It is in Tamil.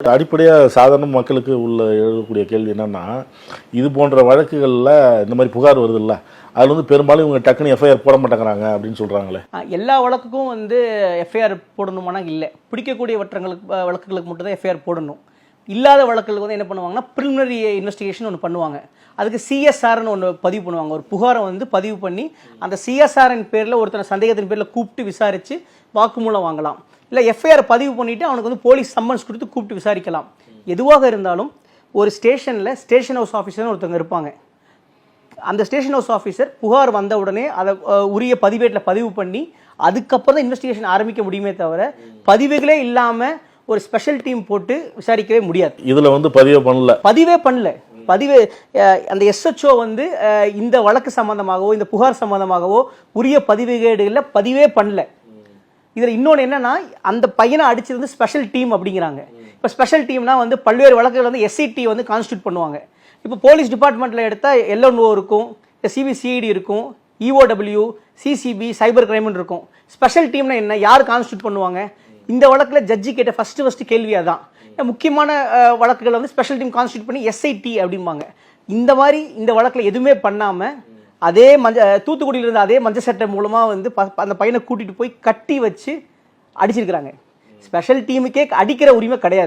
அடிப்படையாக சாதாரண மக்களுக்கு உள்ள எழுதக்கூடிய கேள்வி என்னன்னா, இது போன்ற வழக்குகளில் இந்த மாதிரி புகார் வருது இல்லை, அதில் வந்து பெரும்பாலும் இவங்க டக்குன்னு எஃப்ஐஆர் போட மாட்டேங்கிறாங்க அப்படின்னு சொல்கிறாங்களே. எல்லா வழக்குக்கும் வந்து எஃப்ஐஆர் போடணுமானா இல்லை, பிடிக்கக்கூடிய வழக்குகளுக்கு மட்டும் தான் எஃப்ஐஆர் போடணும். இல்லாத வழக்குகளுக்கு வந்து என்ன பண்ணுவாங்கன்னா ப்ரிலிமினரி இன்வெஸ்டிகேஷன் ஒன்று பண்ணுவாங்க. அதுக்கு சிஎஸ்ஆர்னு ஒன்று பதிவு பண்ணுவாங்க. ஒரு புகாரை வந்து பதிவு பண்ணி அந்த சிஎஸ்ஆரின் பேரில் ஒருத்தனை சந்தேகத்தின் பேரில் கூப்பிட்டு விசாரித்து வாக்குமூலம் வாங்கலாம். இல்லை எஃப்ஐஆர் பதிவு பண்ணிவிட்டு அவனுக்கு வந்து போலீஸ் சம்மன்ஸ் கொடுத்து கூப்பிட்டு விசாரிக்கலாம். எதுவாக இருந்தாலும் ஒரு ஸ்டேஷனில் ஸ்டேஷன் ஹவுஸ் ஆஃபீஸர்னு ஒருத்தவங்க இருப்பாங்க. அந்த ஸ்டேஷன் ஹவுஸ் ஆஃபீஸர் புகார் வந்த உடனே அதை உரிய பதிவேட்டில் பதிவு பண்ணி அதுக்கப்புறம் தான் இன்வெஸ்டிகேஷன் ஆரம்பிக்க முடியுமே தவிர பதிவுகளே இல்லாமல் ஒரு ஸ்பெஷல் டீம் போட்டு விசாரிக்கவே முடியாது. இதில் வந்து பதிவே பண்ணல. அந்த எஸ்ஹெச்ஓ வந்து இந்த வழக்கு சம்பந்தமாகவோ இந்த புகார் சம்பந்தமாகவோ உரிய பதிவுகேடுகளில் பதிவே பண்ணல. இதில் இன்னொன்று என்னன்னா, அந்த பையனை அடிச்சது வந்து ஸ்பெஷல் டீம் அப்படிங்கிறாங்க. இப்போ ஸ்பெஷல் டீம்னா வந்து பல்வேறு வழக்குகள் வந்து எஸ்ஐடி வந்து கான்ஸ்டியூட் பண்ணுவாங்க. இப்போ போலீஸ் டிபார்ட்மெண்ட்டில் எடுத்தால் எல்என்ஓ இருக்கும், சிபிசிஐடி இருக்கும், இஓடபிள்யூ, சிசிபி, சைபர் கிரைம்னு இருக்கும். ஸ்பெஷல் டீம்னா என்ன, யார் கான்ஸ்டியூட் பண்ணுவாங்க? இந்த வழக்கில் ஜட்ஜி கேட்ட ஃபர்ஸ்ட் கேள்வி அதான். முக்கியமான வழக்குகளை வந்து ஸ்பெஷல் டீம் கான்ஸ்டியூட் பண்ணி எஸ்ஐடி அப்படிம்பாங்க. இந்த மாதிரி இந்த வழக்கில் எதுவுமே பண்ணாமல் அதே தூத்துக்குடியில் இருந்த அதே மஞ்சள் சட்டை மூலமாக வந்து அந்த பையனை கூட்டிகிட்டு போய் கட்டி வச்சு அடிச்சிருக்கிறாங்க. ஸ்பெஷல் டீமுக்கே அடிக்கிற உரிமை கிடையாது.